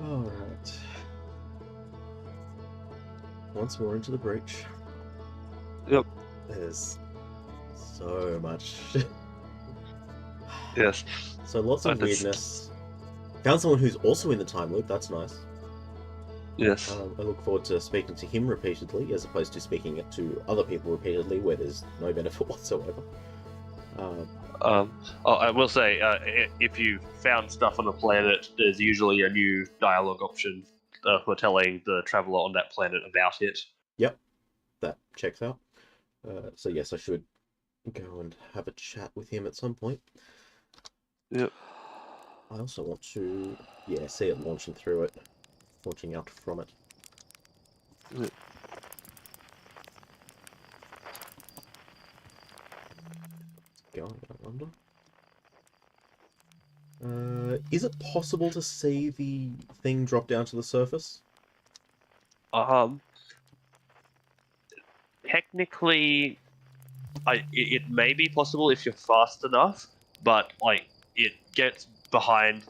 Alright. Once more into the breach. Yep. There's so much. Yes. So lots of weirdness. Found someone who's also in the time loop, that's nice. Yes. I look forward to speaking to him repeatedly, as opposed to speaking it to other people repeatedly, where there's no benefit whatsoever. I will say, if you found stuff on a planet, there's usually a new dialogue option for telling the traveler on that planet about it. Yep, that checks out. So yes, I should go and have a chat with him at some point. Yep. I also want to, see it launching through it, launching out from it. Yep. Going, I wonder. Is it possible to see the thing drop down to the surface? Technically, it may be possible if you're fast enough, but it gets behind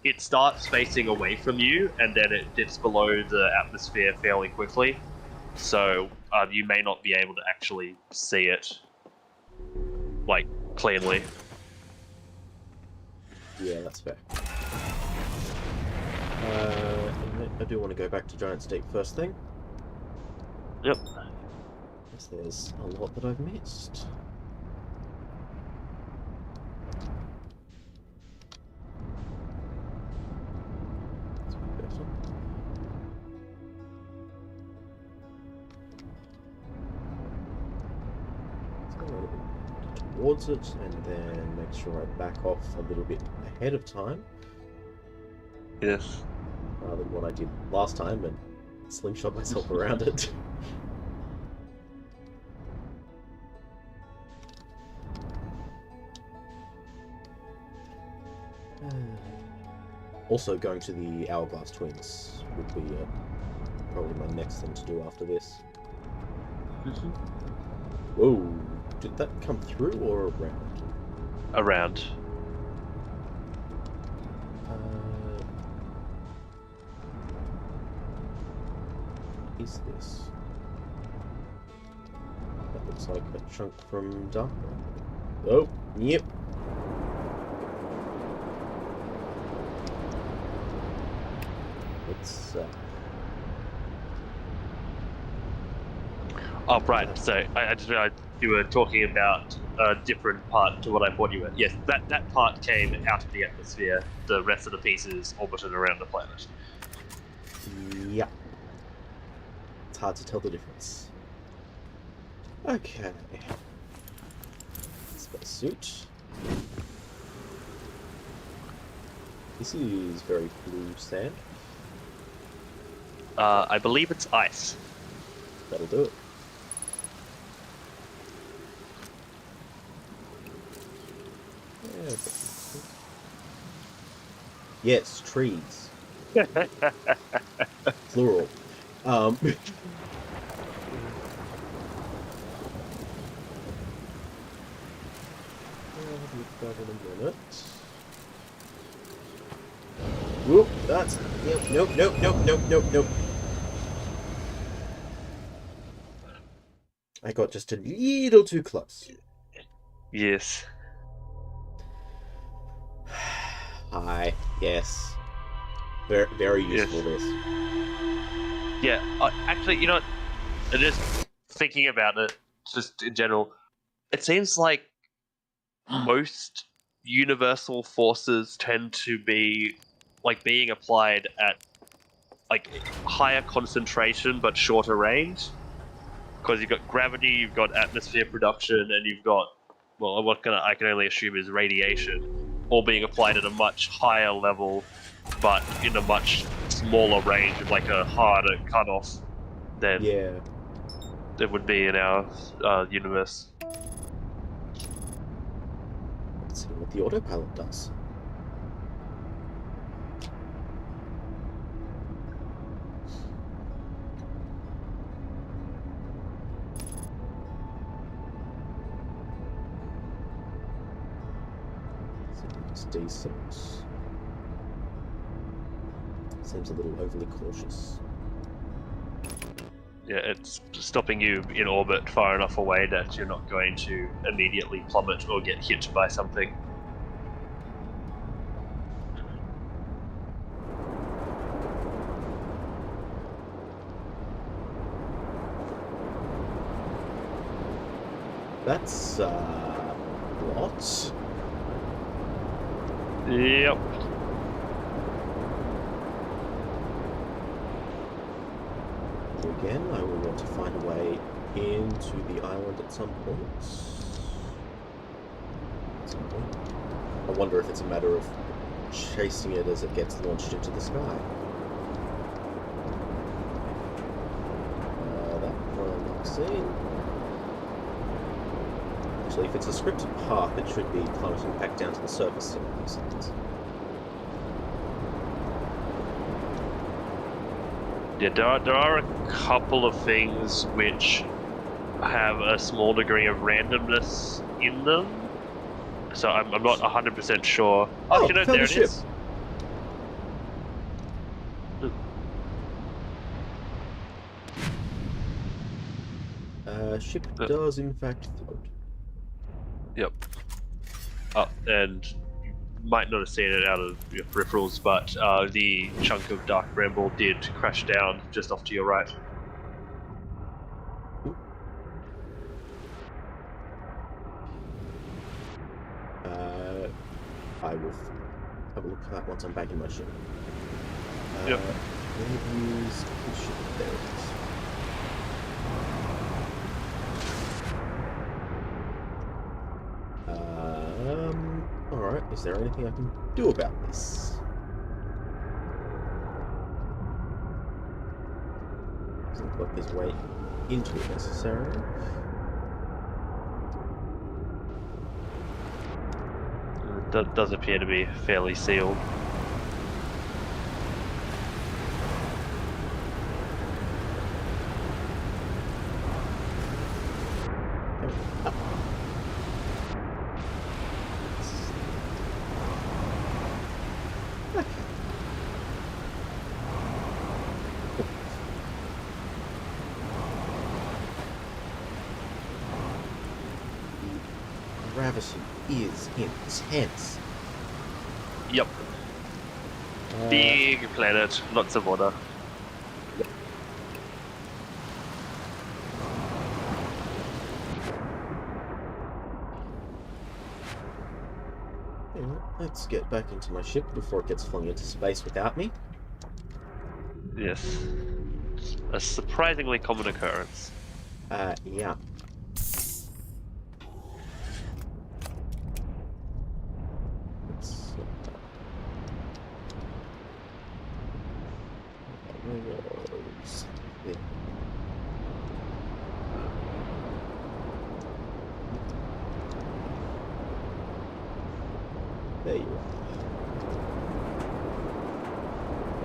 it starts facing away from you, and then it dips below the atmosphere fairly quickly. So you may not be able to actually see it cleanly. Yeah, that's fair. I do want to go back to Giant's Deep first thing. Yep. Because there's a lot that I've missed. Towards it, and then make sure I back off a little bit ahead of time. Yes. Rather than what I did last time and slingshot myself around it. Also, going to the Hourglass Twins would be probably my next thing to do after this. Mm-hmm. Whoa, did that come through or around? Around. What is this? That looks like a chunk from Dark. Oh, yep. It's Oh, right. So I just realized you were talking about a different part to what I thought you were. Yes, that part came out of the atmosphere. The rest of the pieces orbited around the planet. yeah. It's hard to tell the difference. Okay. Spacesuit. This is very blue sand. I believe it's ice. That'll do it. Yes, trees. Plural. Whoop, that's... Nope. I got just a little too close. Yes. Hi, yes. Very, very useful, this. Yeah, actually, you know what? Just thinking about it, just in general, it seems like most universal forces tend to be being applied at higher concentration but shorter range, because you've got gravity, you've got atmosphere production, and you've got I can only assume is radiation, all being applied at a much higher level but in a much smaller range of a harder cutoff than it would be in our universe. Let's see what the autopilot does. It's decent. Seems a little overly cautious. Yeah, it's stopping you in orbit far enough away that you're not going to immediately plummet or get hit by something. That's, what? Yep. Again, I will want to find a way into the island at some point. I wonder if it's a matter of chasing it as it gets launched into the sky. That one I'm not seeing. Actually, if it's a scripted path, it should be plummeting back down to the surface in a few seconds. Yeah, there are a couple of things which have a small degree of randomness in them. So I'm not 100% sure. Oh, Actually, no, found there the it ship. is. Ship does in fact float. Yep. And you might not have seen it out of your peripherals, but the chunk of Dark Bramble did crash down just off to your right. I will have a look at that once I'm back in my ship. Yep. Use the ship. There it is. Alright, is there anything I can do about this? Doesn't look like there's a way into it necessarily. Does appear to be fairly sealed. Gravity is intense. Yep. Big planet, lots of water. Yeah, let's get back into my ship before it gets flung into space without me. Yes. A surprisingly common occurrence. Yeah. Let's, yeah. There you are.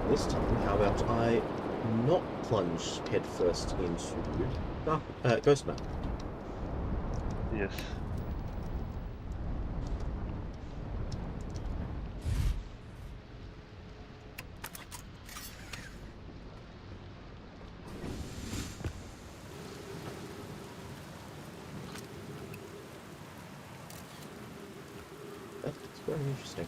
This time, how about I not plunge headfirst into Ghost Map? Yes. That's very interesting.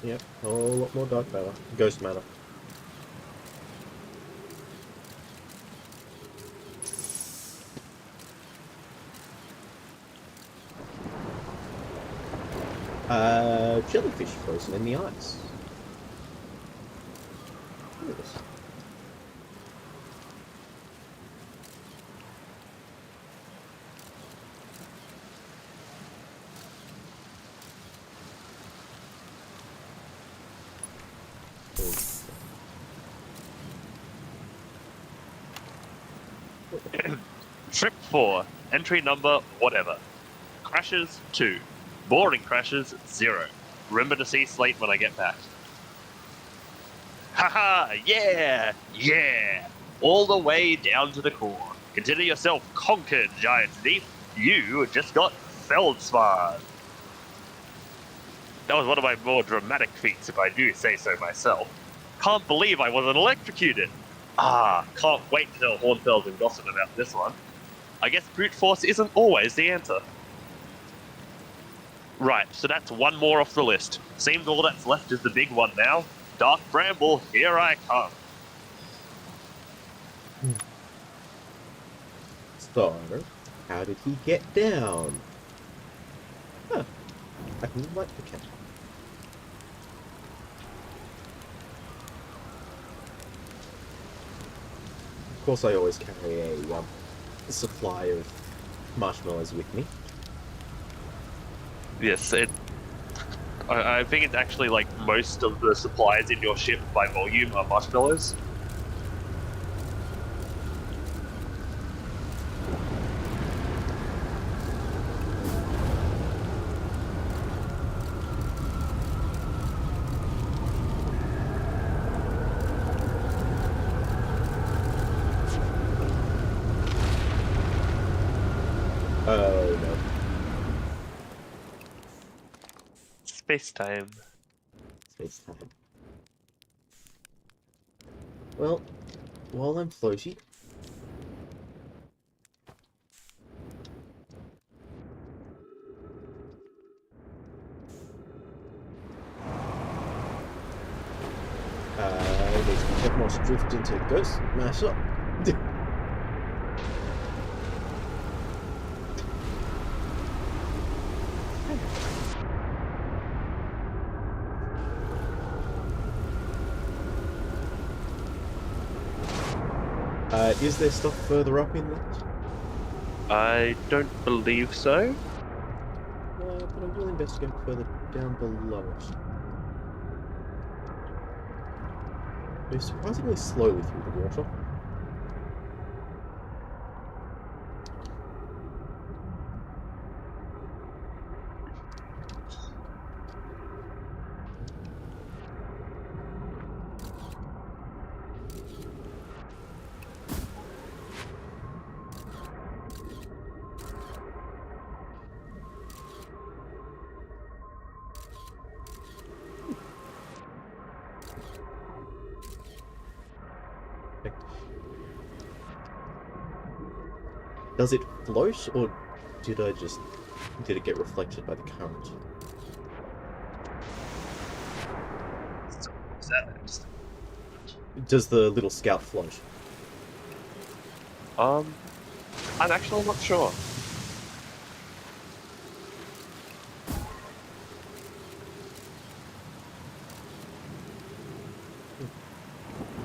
Yep, a whole lot more dark matter. Ghost matter. Jellyfish frozen in the ice. Look at this. Trip 4, entry number whatever. Crashes 2. Boring crashes 0. Remember to see Slate when I get back. Haha, yeah, yeah. All the way down to the core. Consider yourself conquered, Giant Thief. You just got Feldspar. That was one of my more dramatic feats, if I do say so myself. Can't believe I wasn't electrocuted. Can't wait to tell Hornfeld and Gossip about this one. I guess brute force isn't always the answer. Right, so that's one more off the list. Seems all that's left is the big one now. Dark Bramble, here I come. So, how did he get down? Huh. I can light the cat. Of course, I always carry a supply of marshmallows with me. Yes, I think it's actually like most of the supplies in your ship by volume are marshmallows. Oh no. Space time. Space time. Well, while I'm floaty, there's Techmos drift into Ghost Masher. Is there stuff further up in that? I don't believe so. But I will investigate further down below it. Move surprisingly slowly through the water. Does it float, or did it get reflected by the current? Is that Does the little scout float? I'm actually not sure.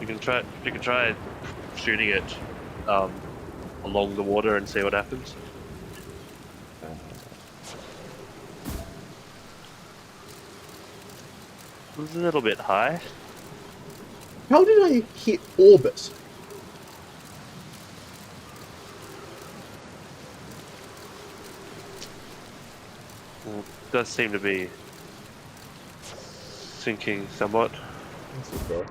You can try shooting it along the water and see what happens. It was a little bit high. How did I hit orbit? Well, it does seem to be sinking somewhat. That's okay.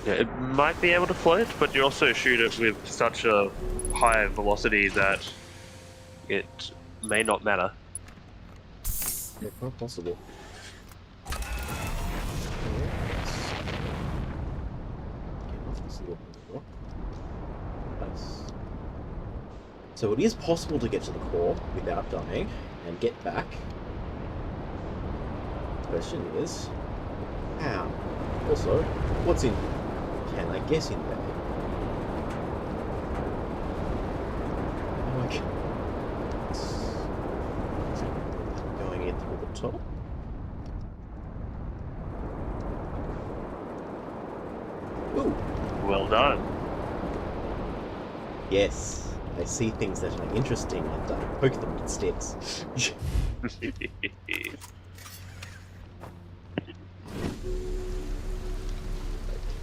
Yeah, it might be able to float, but you also shoot it with such a high velocity that it may not matter. Yeah, quite possible. Nice. So it is possible to get to the core without dying and get back. Question is, how? Also, what's in? Can I get in there? Oh, okay. Going in through the top. Ooh. Well done. Yes, I see things that are interesting and poke them with sticks.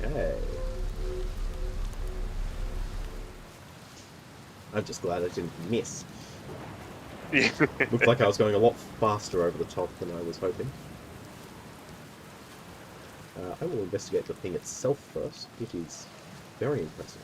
Okay. I'm just glad I didn't miss. Looked like I was going a lot faster over the top than I was hoping. I will investigate the thing itself first. It is very impressive.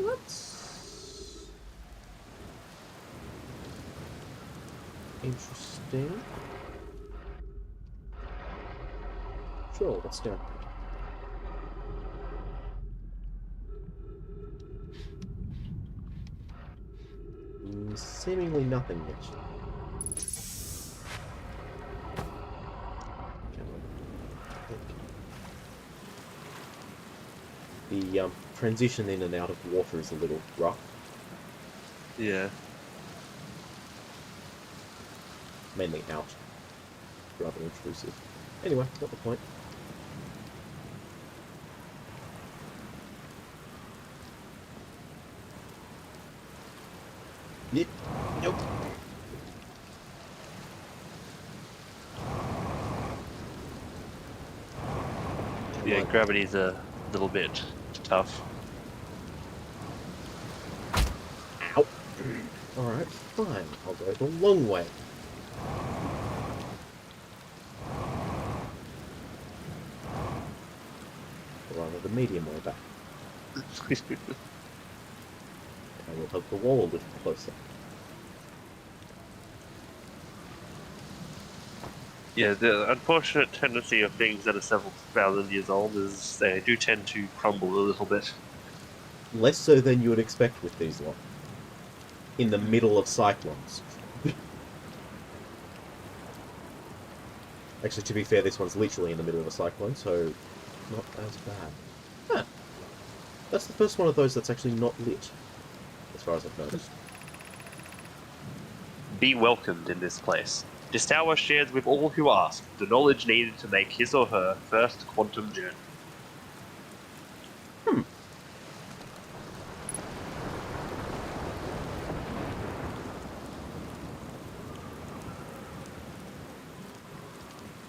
That's interesting. Sure, what's down here? Seemingly nothing yet. The transition in and out of water is a little rough. Yeah. Mainly out. Rather intrusive. Anyway, got the point. Yep. Nope. Yeah, gravity's a little bit tough. Ow. Alright, fine. I'll go the long way. Or rather, the medium way back. I will have the wall a little closer. Yeah, the unfortunate tendency of things that are several thousand years old is they do tend to crumble a little bit. Less so than you would expect with these lot. In the middle of cyclones. Actually, to be fair, this one's literally in the middle of a cyclone, so not as bad. Huh. That's the first one of those that's actually not lit, as far as I've noticed. Be welcomed in this place. This tower shares with all who ask the knowledge needed to make his or her first quantum journey.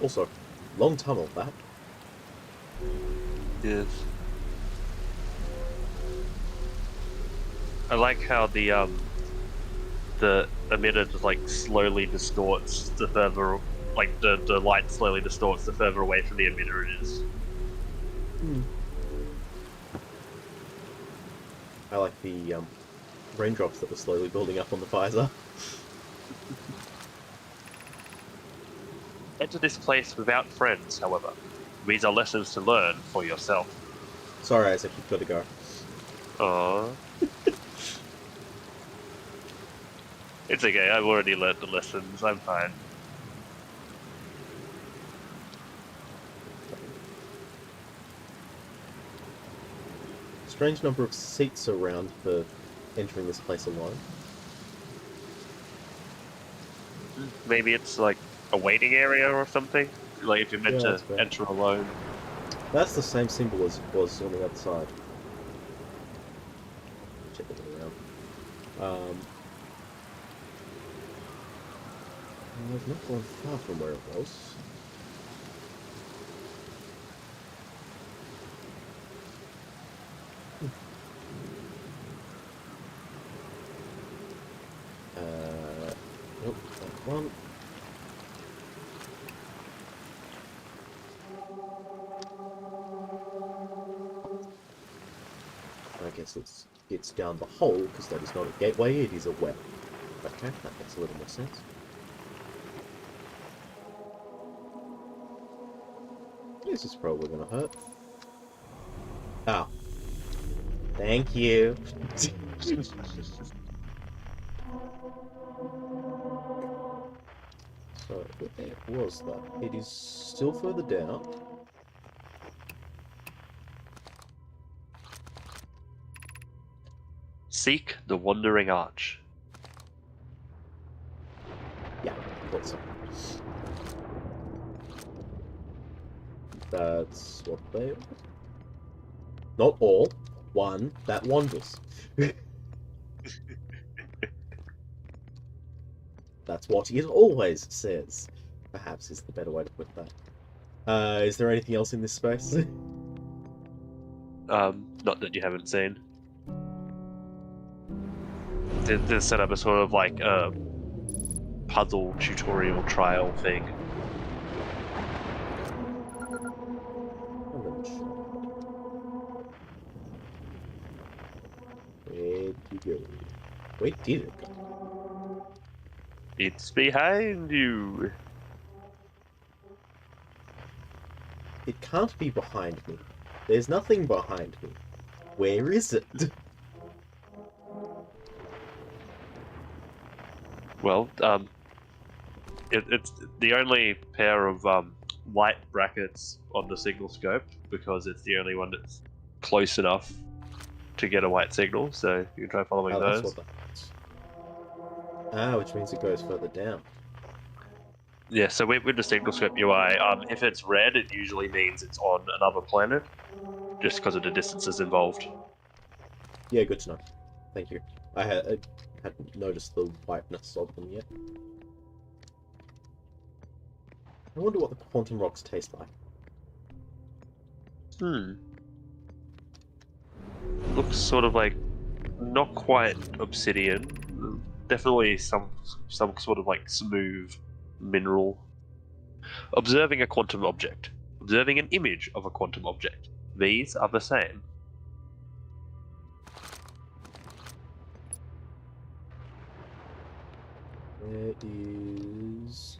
Also, long tunnel, that. Yes. I like how the emitter just like slowly distorts the further, like the light slowly distorts the further away from the emitter it is. I like the raindrops that were slowly building up on the visor. Enter this place without friends, however. These are lessons to learn for yourself. Sorry, Isaac, you've got to go. Aww. It's okay, I've already learned the lessons, I'm fine. Strange number of seats around for entering this place alone. Maybe it's like a waiting area or something? Like if you're meant Yeah, to that's fair. enter alone. That's the same symbol as was on the other side. Check it around. I've not gone far from where it was. Nope, that one. it's down the hole, because that is not a gateway, it is a well. Okay, that makes a little more sense. This is probably gonna hurt. Oh. Thank you. So, where was that? It is still further down. Seek the Wandering Arch. Yeah, thought so. That's what they... Not all. One that wanders. That's what it always says. Perhaps is the better way to put that. Is there anything else in this space? Not that you haven't seen. They're set up a sort of like a puzzle tutorial trial thing. Where'd you go? Where did it go? It's behind you. It can't be behind me. There's nothing behind me. Where is it? Well, it's the only pair of light brackets on the signal scope, because it's the only one that's close enough to get a white signal, so you can try following Oh, those. that's what that means. Ah, which means it goes further down. Yeah, so with the signal scope UI, if it's red, it usually means it's on another planet, just because of the distances involved. Yeah, good to know. Thank you. I hadn't noticed the whiteness of them yet. I wonder what the quantum rocks taste like. Looks sort of like not quite obsidian, definitely some sort of like smooth mineral. Observing a quantum object. Observing an image of a quantum object. These are the same. There is...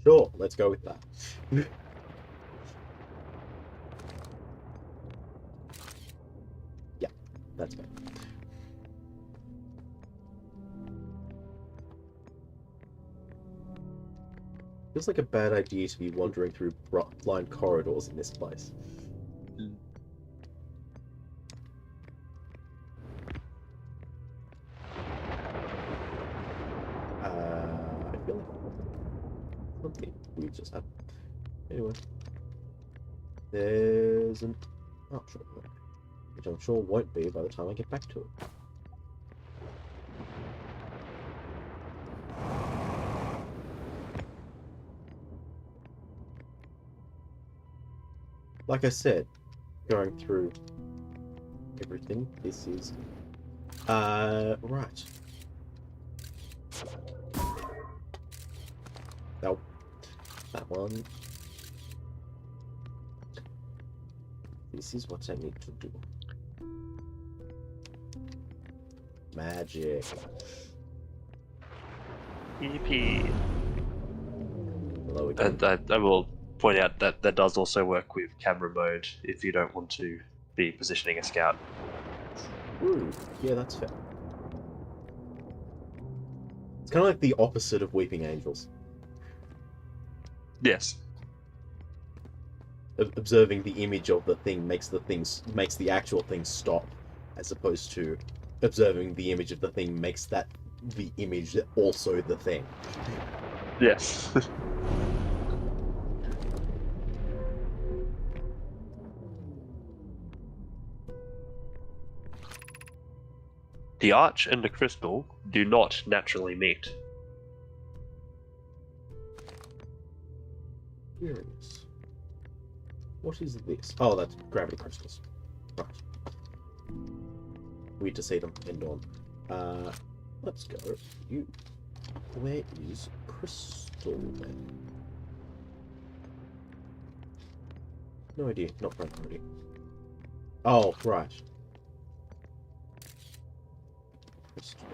Sure, let's go with that. Yeah, that's fair. Feels like a bad idea to be wandering through blind corridors in this place. I feel like something weird just happened. Anyway, there's an archer, which I'm sure won't be by the time I get back to it. Like I said, going through everything, this is... right. Nope. That one. This is what I need to do. Magic. EP. Hello again. And I will point out that that does also work with camera mode if you don't want to be positioning a scout. Ooh, yeah, that's fair. It's kind of like the opposite of Weeping Angels. Yes. Observing the image of the thing makes the actual thing stop, as opposed to observing the image of the thing makes the image also the thing. Yes. The arch and the crystal do not naturally meet. Curious. What is this? Oh, that's gravity crystals. Right. Weird to see them end on. Let's go. You. Where is Crystal then? No idea. Not priority. Oh, right. Crystal.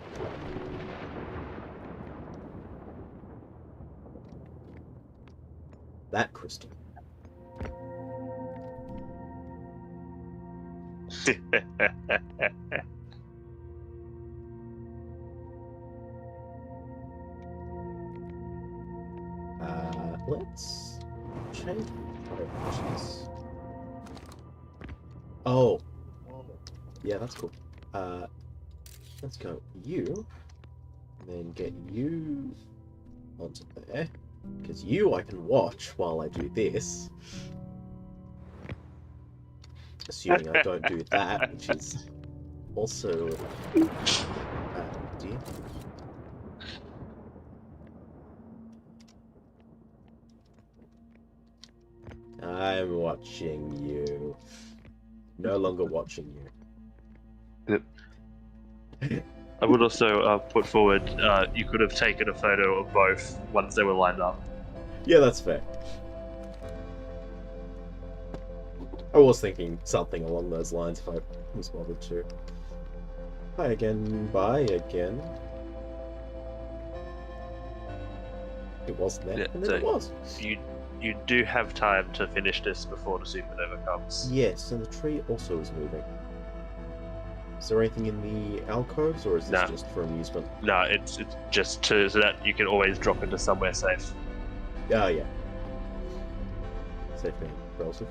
That crystal. Let's change priorities. Oh. Yeah, that's cool. Let's go you, and then get you onto there, because you I can watch while I do this. Assuming I don't do that, which is also a bad idea. I'm watching you. No longer watching you. Yep. I would also put forward, you could have taken a photo of both once they were lined up. Yeah, that's fair. I was thinking something along those lines if I was bothered to. Hi again, bye again. It wasn't there, Yeah, and then so it was. You do have time to finish this before the supernova comes. Yes, and the tree also is moving. Is there anything in the alcoves, or is this Nah. just for amusement? No, it's just so that you can always drop into somewhere safe. Oh, yeah. Safe being relative.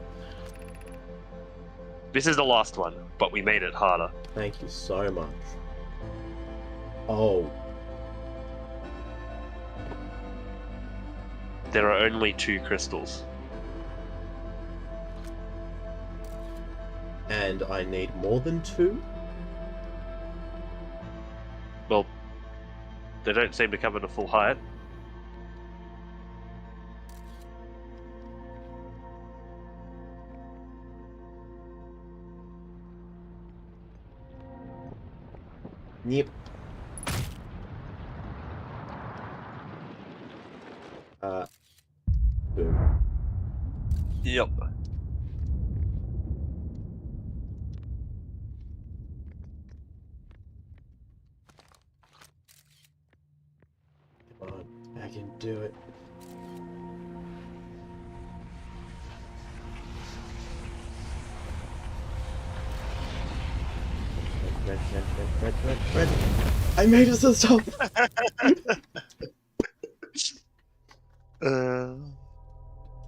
This is the last one, but we made it harder. Thank you so much. Oh, There are only 2 crystals. and I need more than 2? Well, they don't seem to cover the full height. Yep. Boom. Yep. Come on, I can do it. Red. I made it to the top!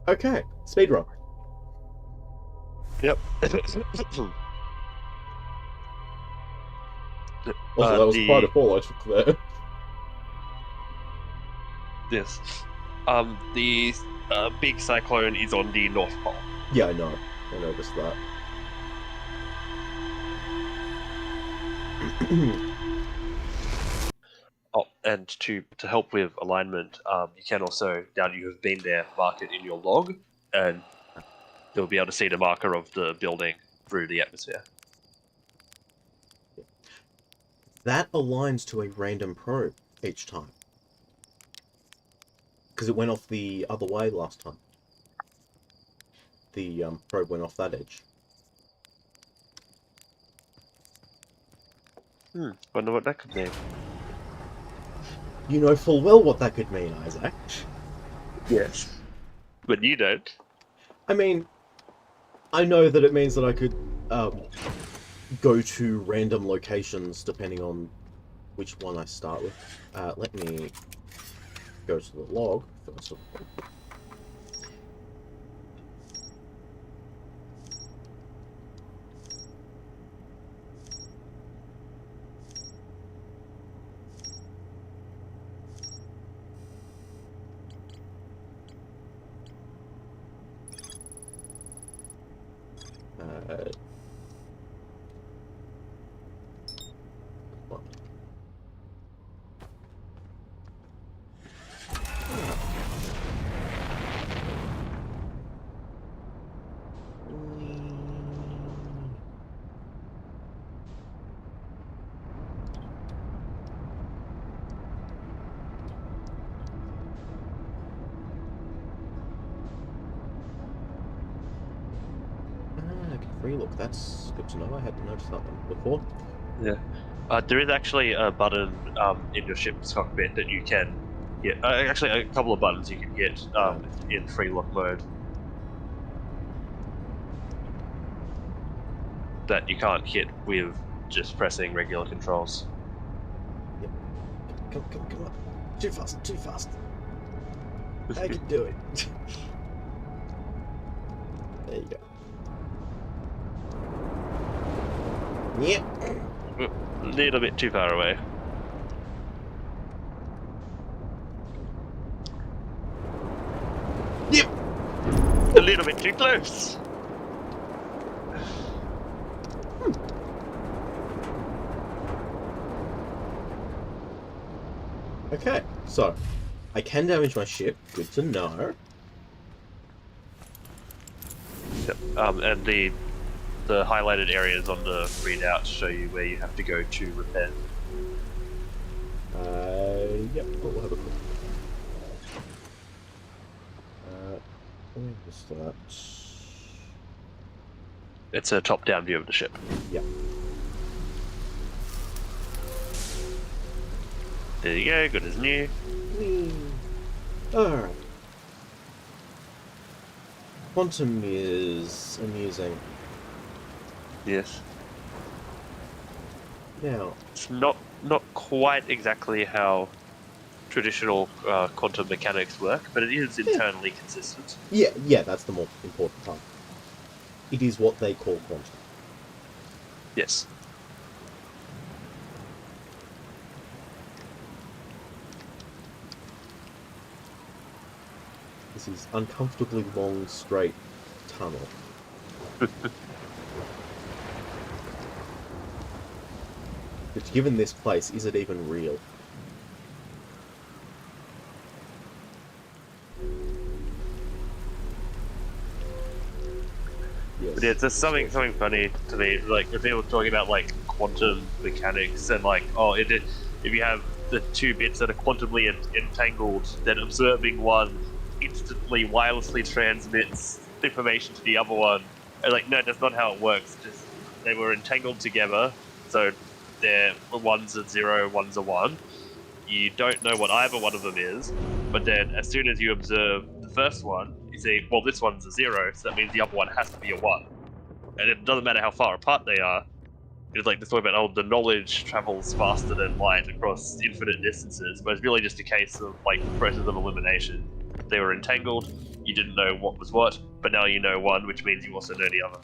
Okay, speedrun. Yep. Also, that was quite a fall I took there. Yes. The big cyclone is on the North Pole. Yeah, I know. I noticed that. Oh, and to help with alignment, you can also, now that you have been there, mark it in your log, and you'll be able to see the marker of the building through the atmosphere. That aligns to a random probe each time. Because it went off the other way last time. The probe went off that edge. Wonder what that could mean. You know full well what that could mean, Isaac. Yes. But you don't. I mean, I know that it means that I could go to random locations depending on which one I start with. Let me go to the log first of all. free look. That's good to know. I hadn't noticed that one before. There is actually a button in your ship's cockpit that you can get. Actually, a couple of buttons you can get in free look mode that you can't hit with just pressing regular controls. Come on. Too fast. I can do it. There you go. Yep. A little bit too far away. Yep. A little bit too close. Okay, so I can damage my ship. Good to know. Yep. And the highlighted areas on the readout show you where you have to go to repair. Yep. We'll have a quick. Where is that? It's a top-down view of the ship. Yeah. There you go. Good as new. Alright. Quantum is amusing. Yes. Now, It's not quite exactly how traditional quantum mechanics work, but it is internally consistent. yeah, that's the more important part. It is what they call quantum. Yes. This is uncomfortably long, straight tunnel. Which, given this place, is it even real? Yes. But yeah, it's just something funny to me. Like if people were talking about like quantum mechanics and like, if you have the two bits that are quantumly entangled, then observing one instantly wirelessly transmits information to the other one. And like, no, that's not how it works. Just they were entangled together, so they're one's a 0, one's a 1. You don't know what either one of them is, but then as soon as you observe the first one, you say, well, this one's a 0, so that means the other one has to be a 1. And it doesn't matter how far apart they are. It's like this talk about, the knowledge travels faster than light across infinite distances, but it's really just a case of like the process of elimination. They were entangled, you didn't know what was what, but now you know one, which means you also know the other.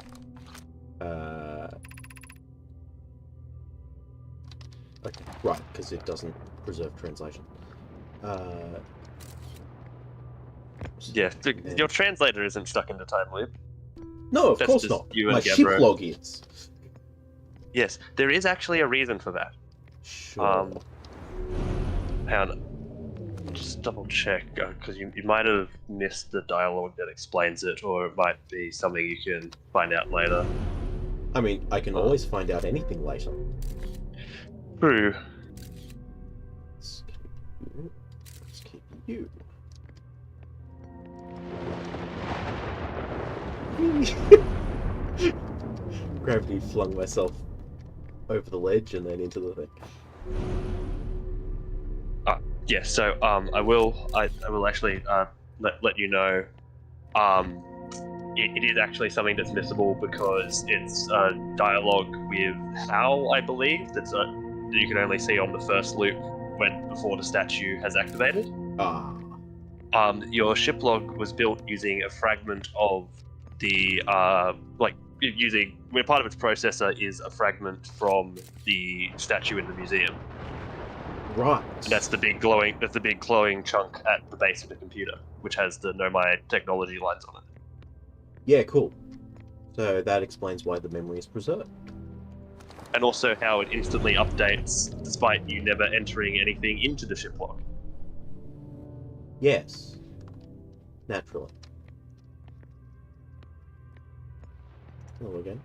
Okay, right, because it doesn't preserve translation. Yeah, your translator isn't stuck in the time loop. No, of That's course just not. you and My Gabro. ship log is. Yes, there is actually a reason for that. Sure. Hang on. Just double check, because you might have missed the dialogue that explains it, or it might be something you can find out later. I mean, I can always find out anything later. True. Let's keep you. Gravity flung myself over the ledge and then into the thing. Yeah, so I will actually let you know. It is actually something that's missable because it's a dialogue with Hal, I believe, that you can only see on the first loop before the statue has activated. Your ship log was built using a fragment of the where part of its processor is a fragment from the statue in the museum. Right. And that's the big glowing chunk at the base of the computer, which has the Nomai technology lines on it. Yeah, cool. So that explains why the memory is preserved. And also how it instantly updates despite you never entering anything into the ship log. Yes. Naturally. Hello again.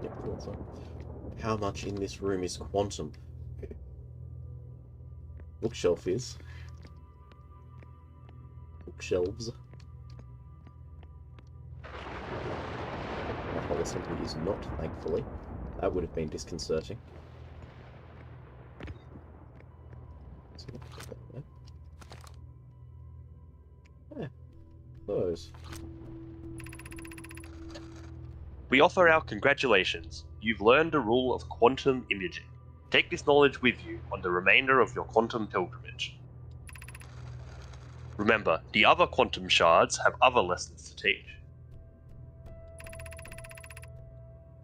Yep, thought so. How much in this room is quantum? Bookshelf is. Bookshelves. simply is not, thankfully. That would have been disconcerting. So, put that there. Yeah, those. We offer our congratulations. You've learned a rule of quantum imaging. Take this knowledge with you on the remainder of your quantum pilgrimage. Remember, the other quantum shards have other lessons to teach.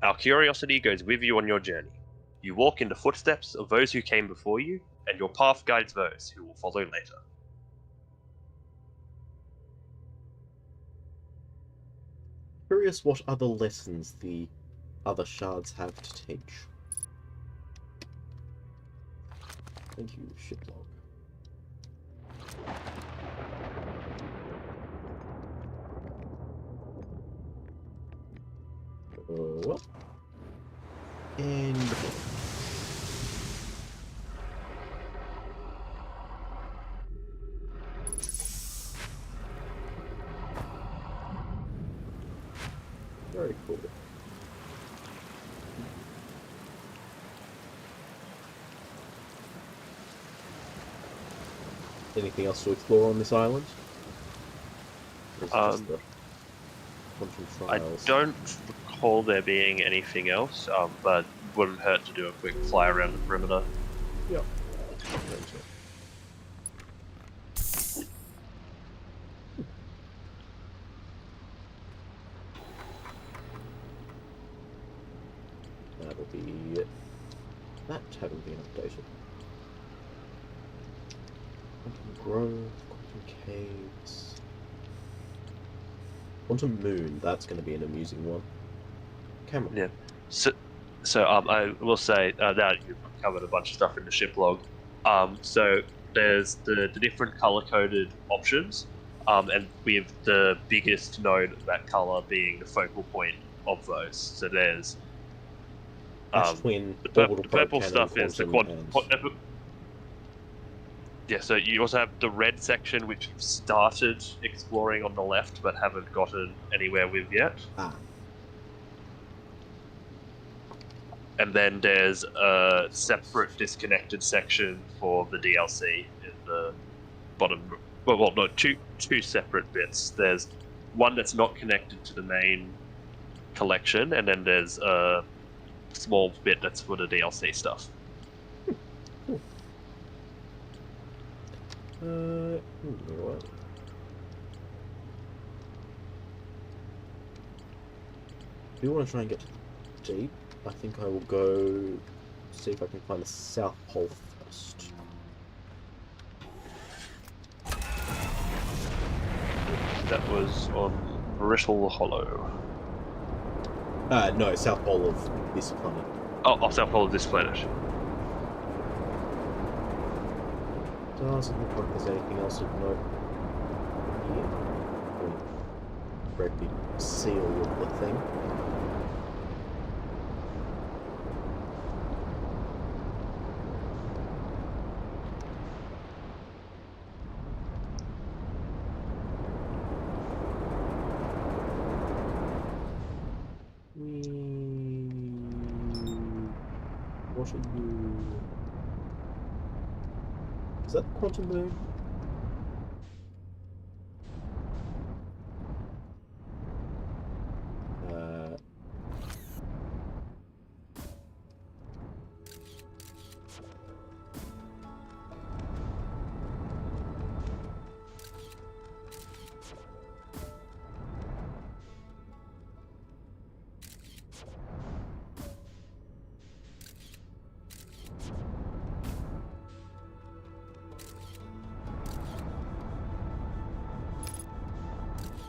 Our curiosity goes with you on your journey. You walk in the footsteps of those who came before you, and your path guides those who will follow later. Curious what other lessons the other shards have to teach. Thank you, shiplog. Well. And... very cool. Anything else to explore on this island? Or is it just the quantum I trials? don't recall there being anything else, but wouldn't hurt to do a quick fly around the perimeter. Yep. That'll be that having been updated. Quantum Grove, Quantum Caves. Quantum Moon, that's going to be an amusing one. Cameron. Yeah. So I will say that you've covered a bunch of stuff in the ship log. So there's the different color-coded options, and with the biggest node of that color being the focal point of those. So there's Ash Twin, the Orbital purple Probe stuff Cannon, is the Quantum, yeah, so you also have the red section, which you've started exploring on the left, but haven't gotten anywhere with yet. Ah. And then there's a separate disconnected section for the DLC in the bottom. Well, no, two separate bits. There's one that's not connected to the main collection, and then there's a small bit that's for the DLC stuff. What? Do you want to try and get to the deep? I think I will go see if I can find the South Pole first. That was on Brittle Hollow. No, South Pole of this planet. Oh, South Pole of this planet. Doesn't look like there's anything else of note here. Great big seal of the thing. What are you? Is that the Quantum Moon?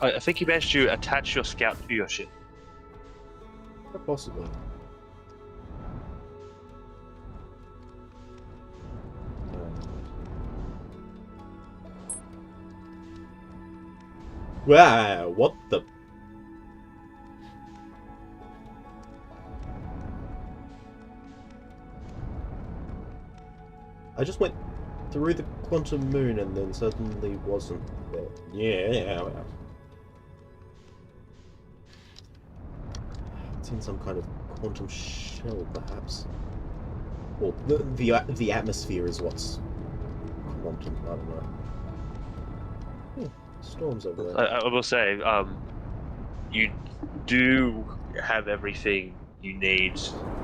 I think you managed to attach your scout to your ship. Possibly. Wow, what the? I just went through the Quantum Moon and then suddenly wasn't there. Yeah. It's in some kind of quantum shell, perhaps. Or the atmosphere is what's quantum. I don't know. Yeah, storms over there. I will say, you do have everything you need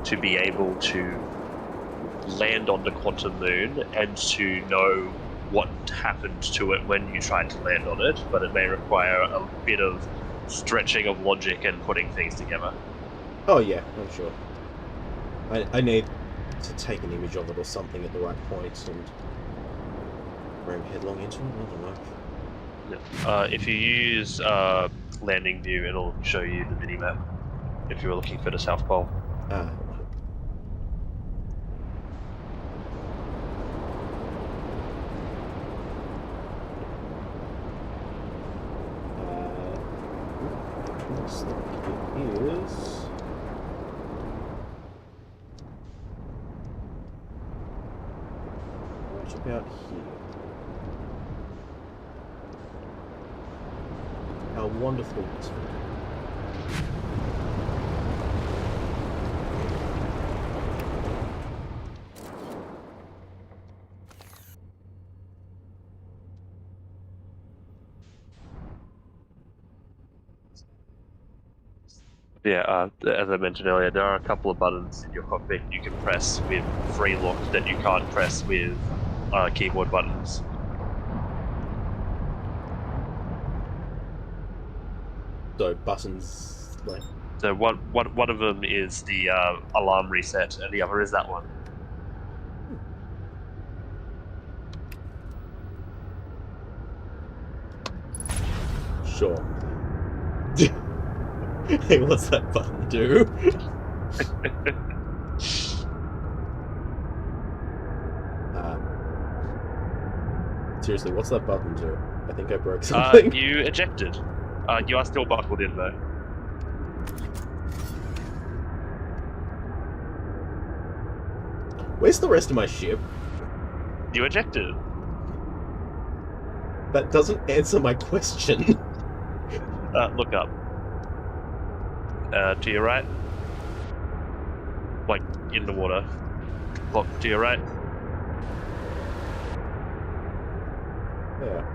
to be able to land on the quantum moon and to know what happened to it when you tried to land on it, but it may require a bit of stretching of logic and putting things together. Oh yeah, I'm sure. I need to take an image of it or something at the right point and ram headlong into it. I don't know. If you use landing view, it'll show you the minimap if you were looking for the South Pole. Ah. Looks like it is. Right about here. How wonderful this is. Yeah, as I mentioned earlier, there are a couple of buttons in your cockpit you can press with free look that you can't press with keyboard buttons. So buttons like So one of them is the alarm reset, and the other is that one. sure. Hey, what's that button do? Seriously, what's that button do? I think I broke something. You ejected. You are still buckled in though. Where's the rest of my ship? You ejected. That doesn't answer my question. Look up. To your right. Like, in the water. Look, to your right. Yeah.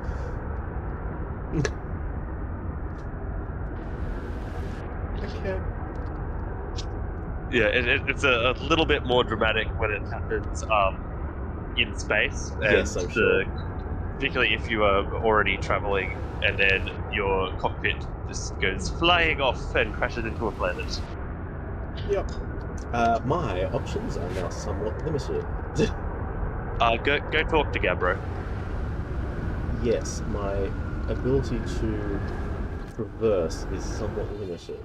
Okay. Yeah, it's a little bit more dramatic when it happens in space. And Yes, I'm sure. particularly if you are already traveling and then your cockpit just goes flying off and crashes into a planet. Yep. My options are now somewhat limited. Go talk to Gabbro. Yes, my ability to traverse is somewhat limited.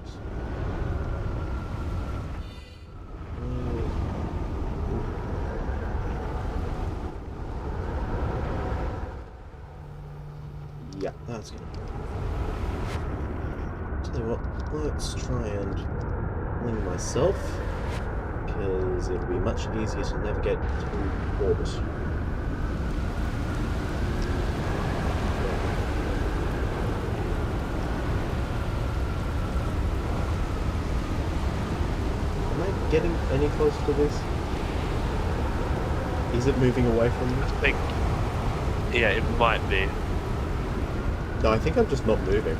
Yeah, that's good. Tell you what, let's try and wing myself, because it'll be much easier to navigate through orbit. Am I getting any closer to this? Is it moving away from me? I think, yeah, it might be. No, I think I'm just not moving.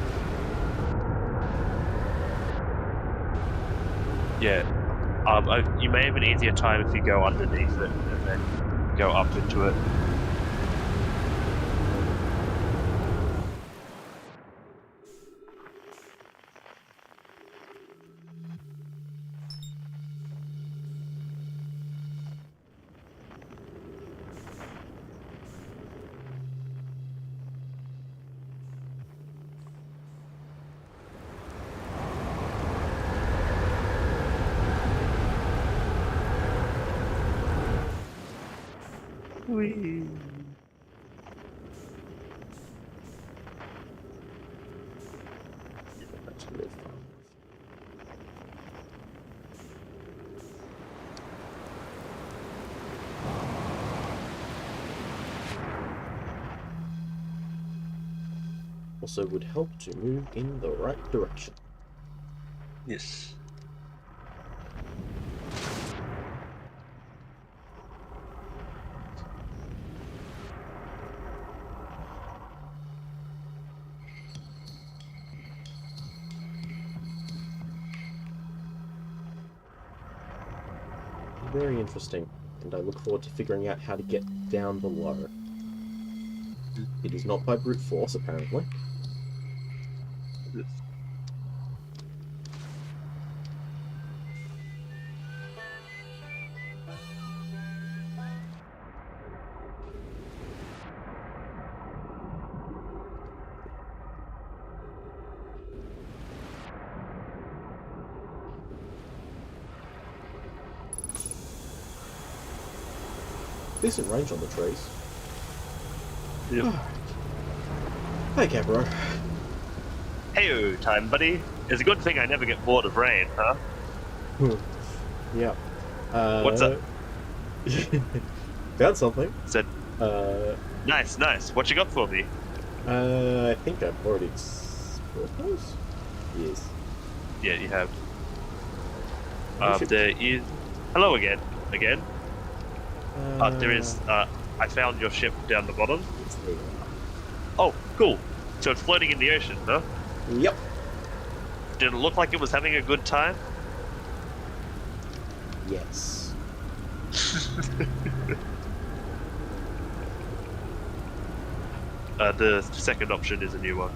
Yeah. You may have an easier time if you go underneath it and then go up into it. Whee. That's really fun. Also would help to move in the right direction. Yes. very interesting, and I look forward to figuring out how to get down below. It is not by brute force, apparently. Decent range on the trees. Yep. Hey, Capro. Heyo, time buddy. It's a good thing I never get bored of rain, huh? Yeah. What's up? Found something. Said, nice. What you got for me? I think I've already explored those. Yes. Yeah, you have. Oh, shit. There is. Hello again. There is. I found your ship down the bottom. It's there. Oh, cool. So it's floating in the ocean, huh? Yep. Did it look like it was having a good time? Yes. The second option is a new one.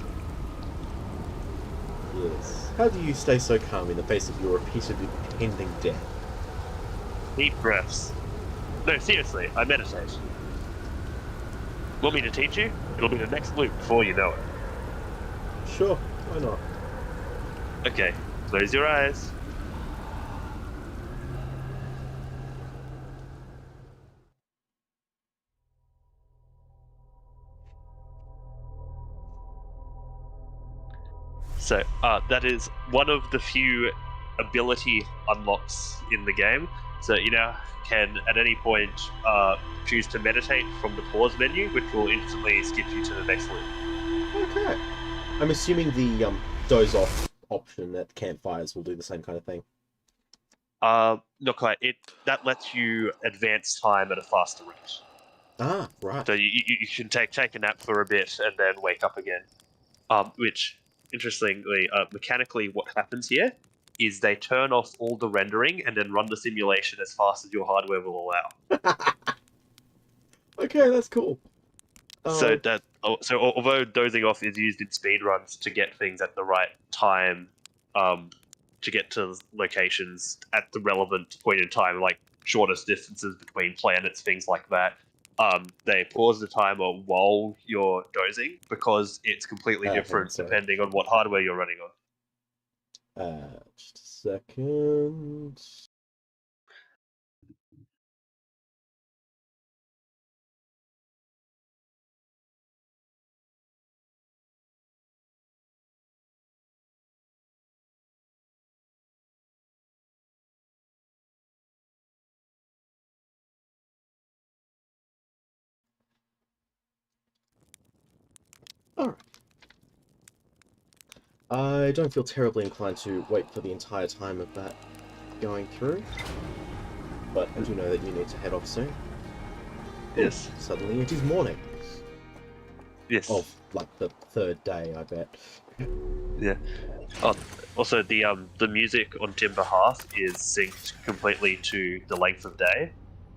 Yes. How do you stay so calm in the face of your repeated impending death? Deep breaths. No, seriously, I meditate. Want me to teach you? It'll be the next loop before you know it. Sure, why not? Okay, close your eyes. So, that is one of the few ability unlocks in the game. So you now can, at any point, choose to meditate from the pause menu, which will instantly skip you to the next loop. Okay. I'm assuming the doze off option at campfires will do the same kind of thing. Not quite. That lets you advance time at a faster rate. Ah, right. So you can take a nap for a bit and then wake up again. Which, interestingly, mechanically, what happens here is they turn off all the rendering and then run the simulation as fast as your hardware will allow. Okay, that's cool. So although dozing off is used in speedruns to get things at the right time, to get to locations at the relevant point in time, like shortest distances between planets, things like that, they pause the timer while you're dozing because it's completely different depending on what hardware you're running on. Just a second. Alright. I don't feel terribly inclined to wait for the entire time of that going through, but I do know that you need to head off soon. Yes. Suddenly it is morning. Yes. Of, like, the third day, I bet. Yeah. Oh, also, the music on Timber Hearth is synced completely to the length of day.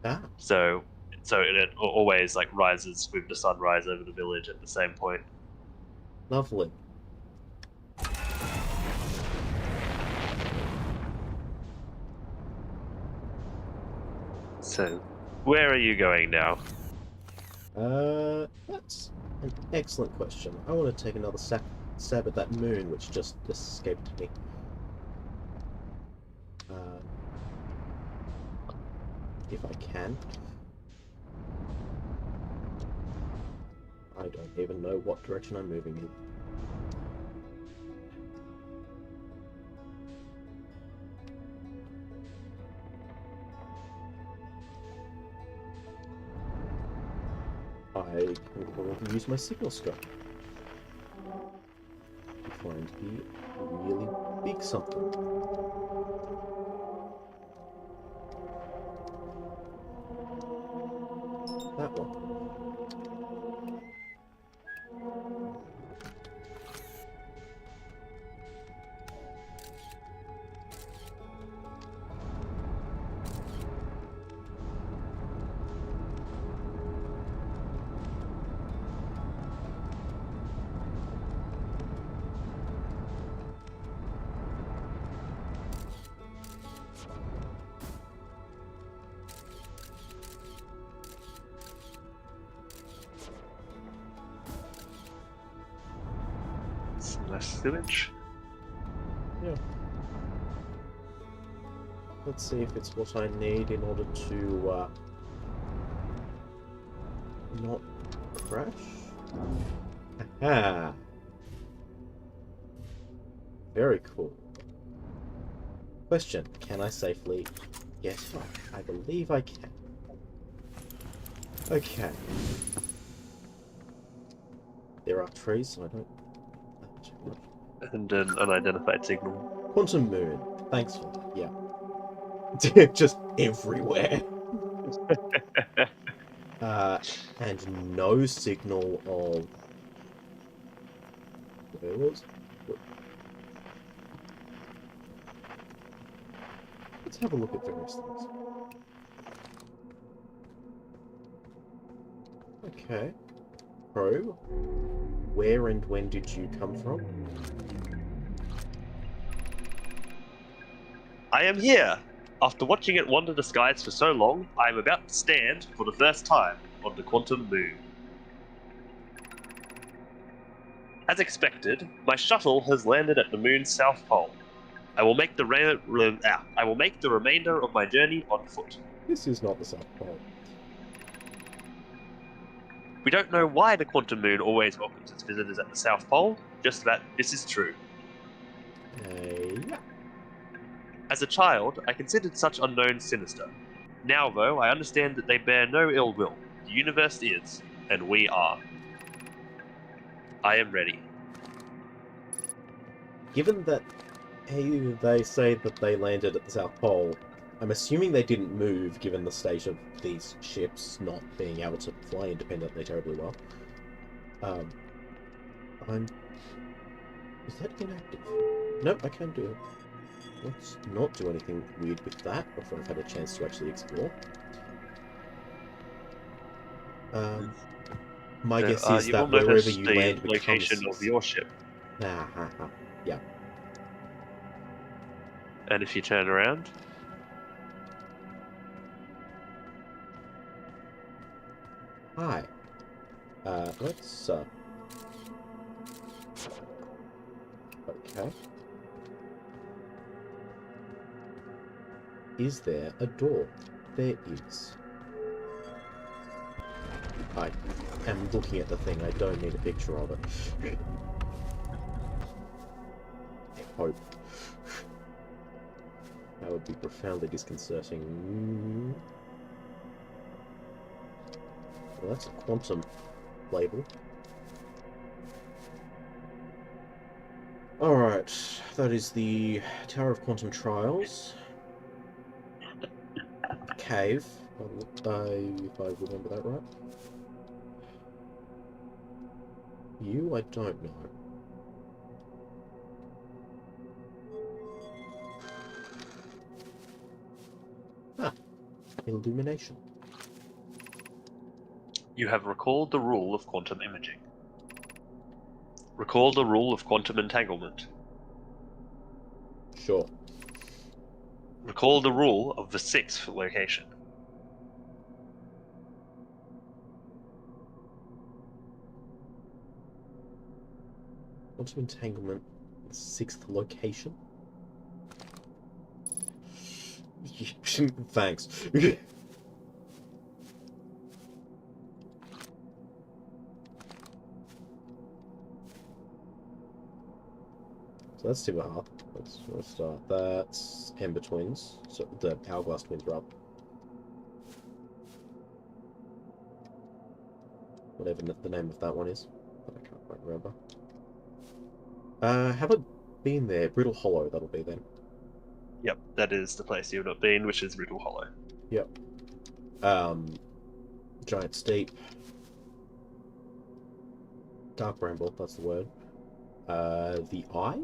Ah. So it always like rises with the sunrise over the village at the same point. Lovely. So, where are you going now? That's an excellent question. I want to take another stab at that moon, which just escaped me. If I can. I don't even know what direction I'm moving in. I can go and use my signal scope to find the really big something. That one. Less sewage. Let's see if it's what I need in order to not crash. Aha! Very cool. Question: can I safely get up? I believe I can. Okay. There are trees, so I don't. And an unidentified signal. Quantum moon. Thanks for that. Yeah. Just everywhere. And no signal of. Where was? Let's have a look at various things. Okay. Pro, where and when did you come from? I am here! After watching it wander the skies for so long, I am about to stand, for the first time, on the Quantum Moon. As expected, my shuttle has landed at the moon's south pole. I will make the remainder of my journey on foot. This is not the South Pole. We don't know why the Quantum Moon always welcomes its visitors at the South Pole, just that this is true. Yeah. As a child, I considered such unknowns sinister. Now, though, I understand that they bear no ill will. The universe is, and we are. I am ready. Given that they say that they landed at the South Pole, I'm assuming they didn't move given the state of these ships not being able to fly independently terribly well. Is that inactive? Nope, I can do it. Let's not do anything weird with that before I've had a chance to actually explore. My guess is you that will wherever notice you the land location becomes... of your ship. Yeah. And if you turn around, Hi. Let's, okay. Is there a door? There is. I am looking at the thing. I don't need a picture of it. I hope. That would be profoundly disconcerting. Well, that's a quantum label. Alright, that is the Tower of Quantum Trials. Cave, if I remember that right. You, I don't know. Ah, illumination. you have recalled the rule of quantum imaging. Recall the rule of quantum entanglement. Sure. Recall the rule of the sixth location. Quantum entanglement, sixth location. Thanks. So that's Tibaha. Let's start. That's Ember Twins. So the Hourglass Twins are up. Whatever the name of that one is. But I can't quite remember. Haven't been there. Brittle Hollow, that'll be then. Yep, that is the place you've not been, which is Riddle Hollow. Yep. Giant Steep. Dark Bramble, that's the word. The Eye?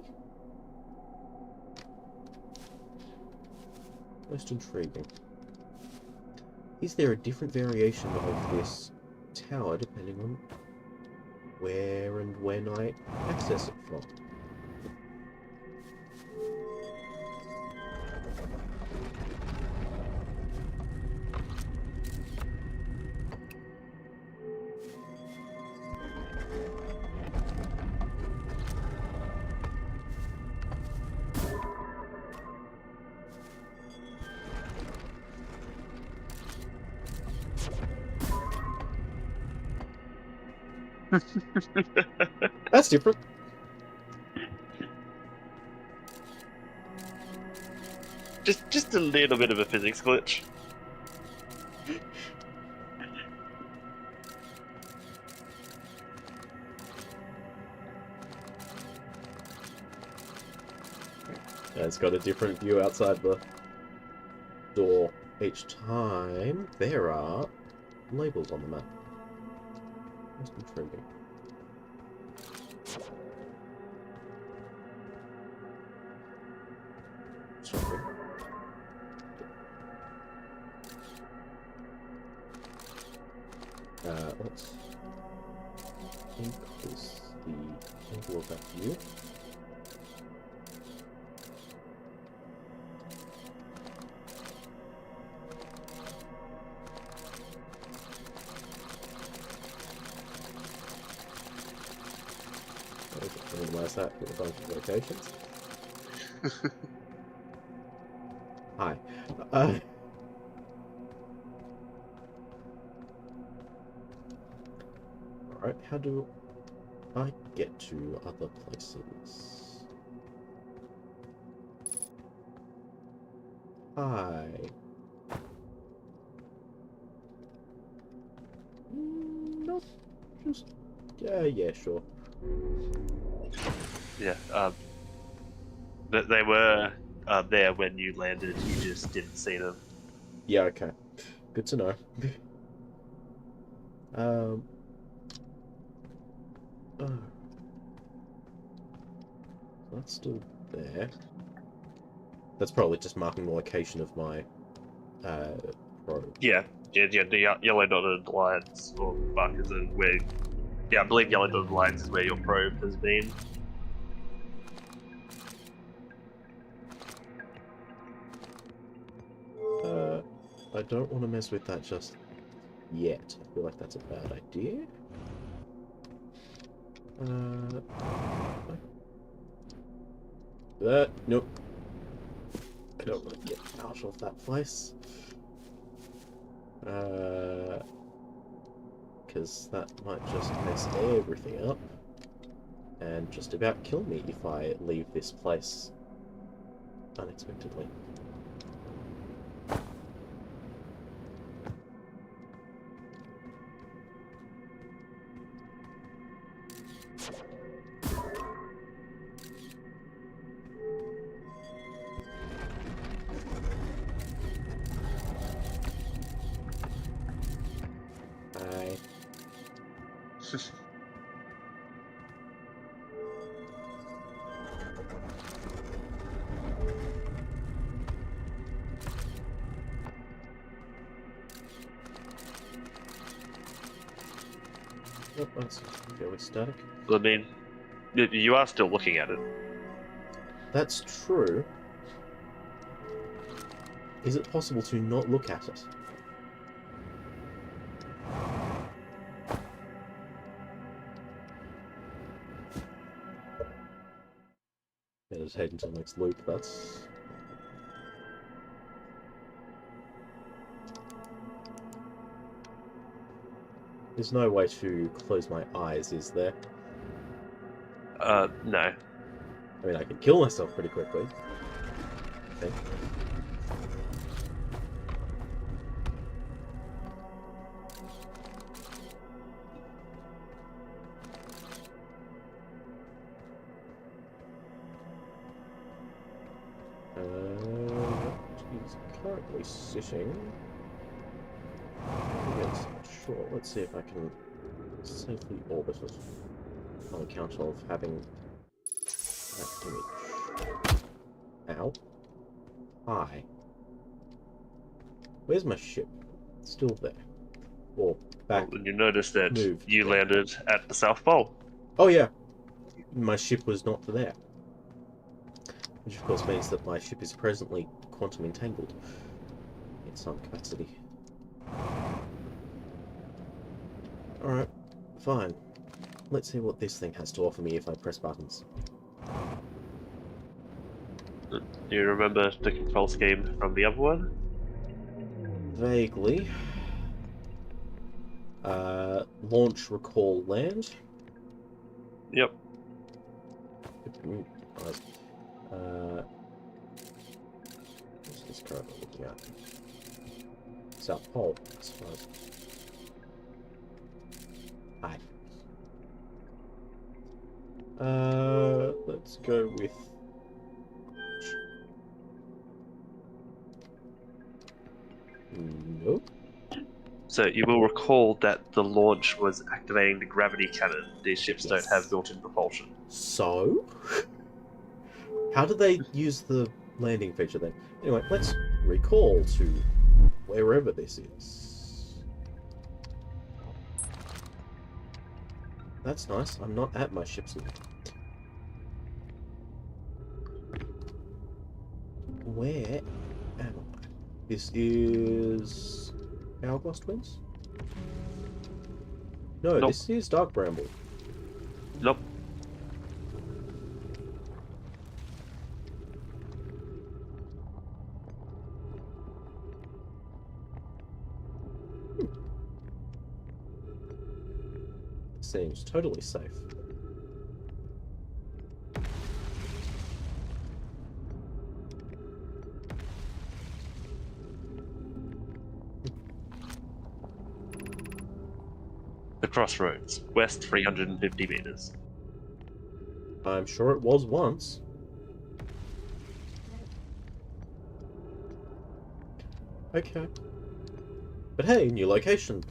Most intriguing. Is there a different variation of this tower depending on where and when I access it from? That's different. Just a little bit of a physics glitch. Yeah, it's got a different view outside the door each time. There are labels on the map. That's intriguing. Sorry. Let's increase the angle of that view. Minimize that with a bunch of locations. Hi. Alright, how do I get to other places? Hi. Not just... yeah, sure. Yeah. They were there when you landed. You just didn't see them. Yeah, okay. Good to know. Oh. That's still there. That's probably just marking the location of my probe. Yeah. The yellow dotted lines or markers are where. Yeah, I believe yellow dotted lines is where your probe has been. I don't want to mess with that just yet. I feel like that's a bad idea. Nope. I don't want to get out of that place. Because that might just mess everything up. And just about kill me if I leave this place unexpectedly. Hi. Oh, that's fairly static. I mean, you are still looking at it. That's true. Is it possible to not look at it? Yeah, just head into the next loop, that's... There's no way to close my eyes, is there? No. I mean, I could kill myself pretty quickly. Okay. He's currently sitting. Yes, sure. Let's see if I can safely orbit it on account of having that image. Ow. Hi. Where's my ship? It's still there. Or back. Well, you noticed that moved. you landed at the South Pole. Oh yeah. My ship was not there. Which of course means that my ship is presently quantum entangled in some capacity. Alright, fine. Let's see what this thing has to offer me if I press buttons. Do you remember the control scheme from the other one? Vaguely. Launch, recall, land. Yep. Nice. What's this currently looking at? South Pole, I suppose. Hi. Let's go with... Nope. So you will recall that the launch was activating the gravity cannon. These ships don't have Yes. built-in propulsion. So? How did they use the landing feature then? Anyway, let's recall to wherever this is. That's nice. I'm not at my ship's now. Where am I? This is Hourglass Twins? No, Nope. this is Dark Bramble. Nope. Seems totally safe. The crossroads, west 350 meters. I'm sure it was once. Okay. But hey, new location.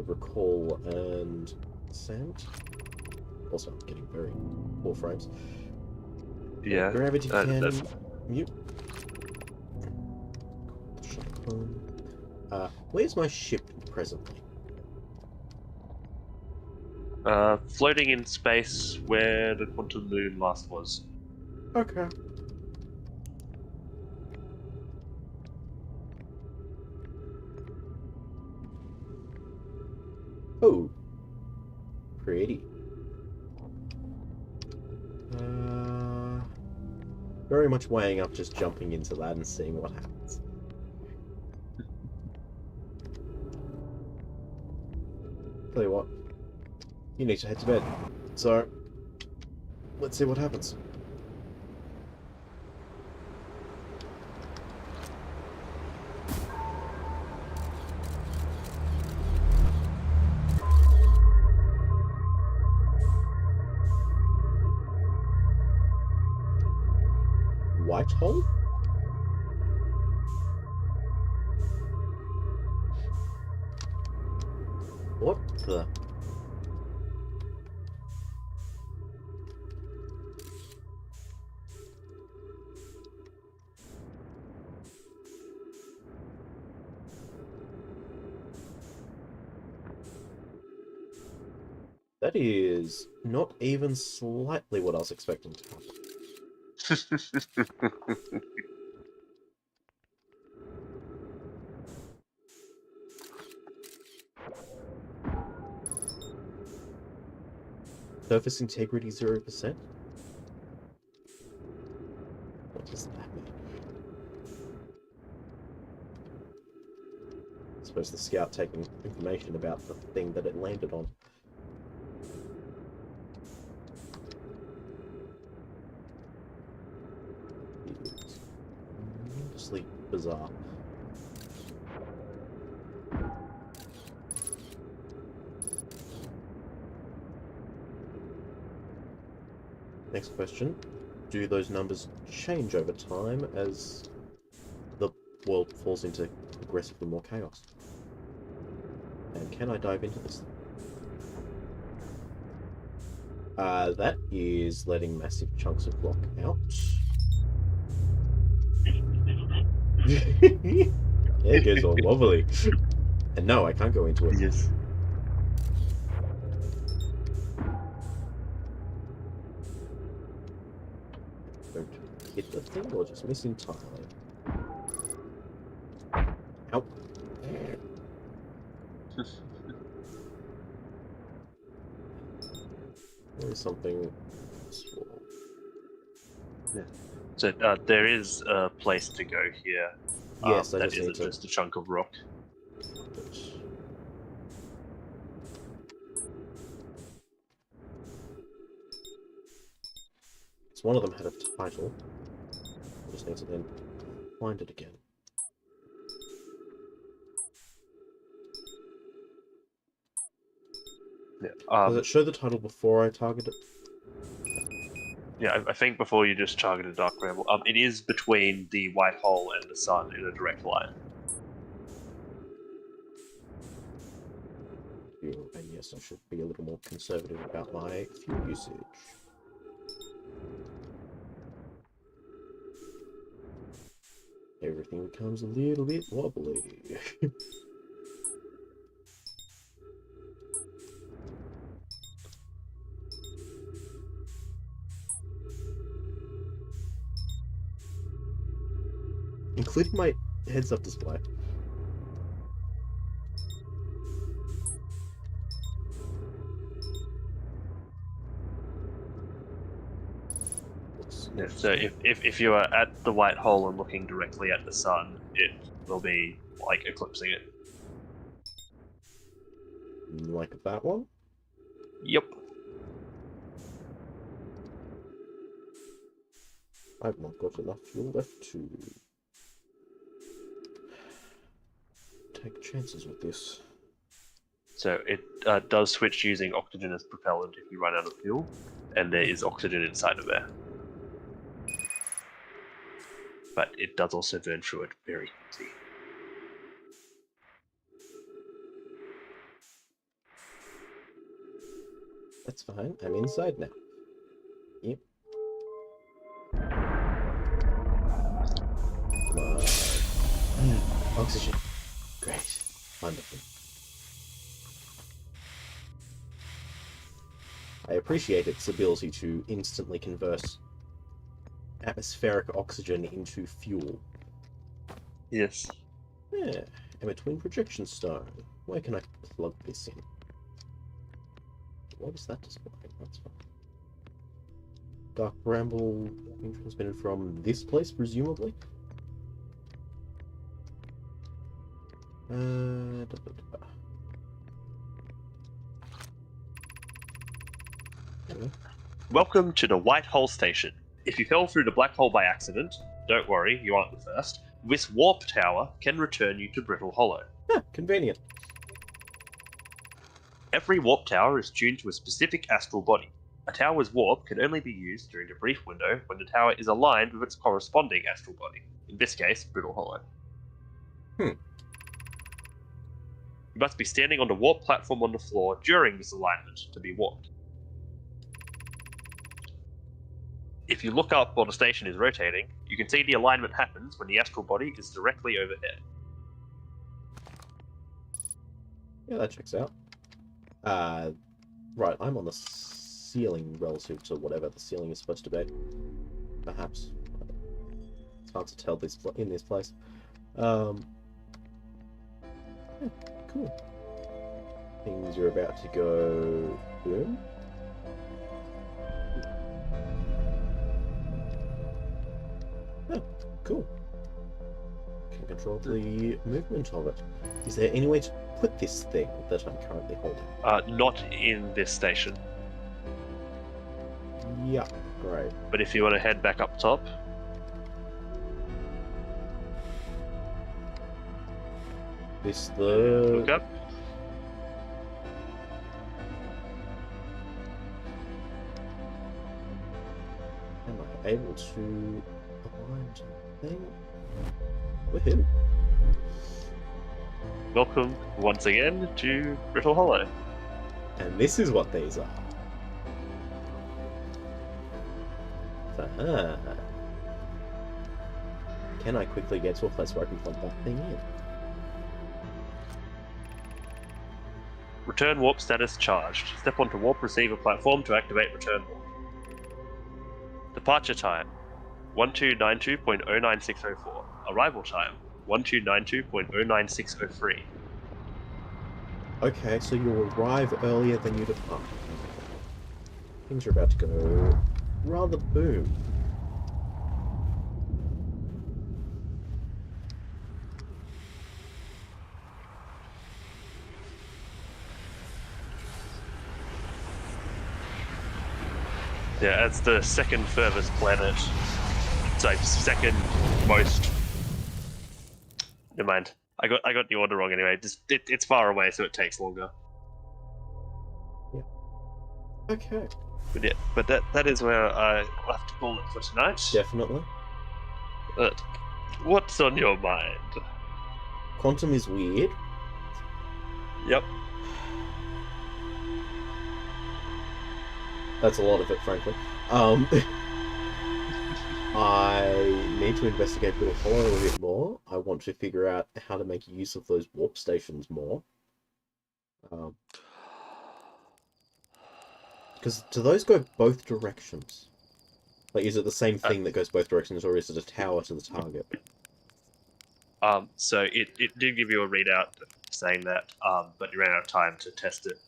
Recall and sand. Also, I'm getting very poor frames. Yeah. Gravity cannon. that's- Mute. Where's my ship presently? Floating in space where the quantum moon last was. Okay. Oh. Pretty. Very much weighing up just jumping into that and seeing what happens. Tell you what. You need to head to bed. So, let's see what happens. White hole? What the? That is not even slightly what I was expecting to happen. Surface integrity 0%? What does that mean? I suppose the scout taking information about the thing that it landed on. It's tremendously bizarre. Next question. Do those numbers change over time as the world falls into progressively more chaos? And can I dive into this? That is letting massive chunks of rock out. Yeah, it goes all wobbly. And no, I can't go into it. Yes. Don't hit the thing or just miss entirely. Ow. There is something small. So there is a place to go here. Yes, I that just need isn't to... just a chunk of rock. So one of them had a title. I just need to then find it again. Yeah. Does it show the title before I target it? Yeah, I think before you just targeted Dark Ramble, it is between the white hole and the sun in a direct line. And yes, I should be a little more conservative about my fuel usage. Everything becomes a little bit wobbly. Including my heads-up display. Yeah, so if you are at the white hole and looking directly at the sun, it will be like eclipsing it. Like that one? Yep. I've not got enough fuel left to take chances with this. So it does switch using oxygen as propellant if you run out of fuel, and there is oxygen inside of there. But it does also burn through it very easy. That's fine. I'm inside now. Yep. Come on. Oxygen. Great. Wonderful. I appreciate its ability to instantly convert atmospheric oxygen into fuel. Yes. Yeah. And a twin projection stone. Where can I plug this in? What is that display? That's fine. Dark Bramble being transmitted from this place, presumably? Da, da, da. Anyway. Welcome to the White Hole Station. If you fell through the black hole by accident, don't worry, you aren't the first. This warp tower can return you to Brittle Hollow. Huh, convenient. Every warp tower is tuned to a specific astral body. A tower's warp can only be used during the brief window when the tower is aligned with its corresponding astral body, in this case, Brittle Hollow. Hmm. You must be standing on the warp platform on the floor during this alignment to be warped. If you look up while the station is rotating, you can see the alignment happens when the astral body is directly overhead. Yeah, that checks out. Right, I'm on the ceiling relative to whatever the ceiling is supposed to be. Perhaps. It's hard to tell this in this place. Yeah, cool. Things are about to go boom. Oh, cool. Can control the movement of it. Is there any way to put this thing that I'm currently holding? Not in this station, Yeah, great. but if you want to head back up top, This look the up. am I able to align to the thing? Woohoo! Welcome once again to Brittle Hollow. And this is what these are. Ah. Can I quickly get to a place where I can plug that thing in? Return warp status charged. Step onto warp receiver platform to activate return warp. Departure time 1292.09604. Arrival time 1292.09603. Okay, so you'll arrive earlier than you depart. Things are about to go rather boom. Yeah, it's the second furthest planet. Sorry, second most. Never mind. I got the order wrong anyway. Just it's far away, so it takes longer. Okay, But that is where I will have to call it for tonight. definitely. But what's on your mind? Quantum is weird. Yep. That's a lot of it, frankly. I need to investigate Brittle Hollow a bit more. I want to figure out how to make use of those warp stations more. Because do those go both directions? Like, is it the same thing that goes both directions, or is it a tower to the target? So it did give you a readout saying that, but you ran out of time to test it.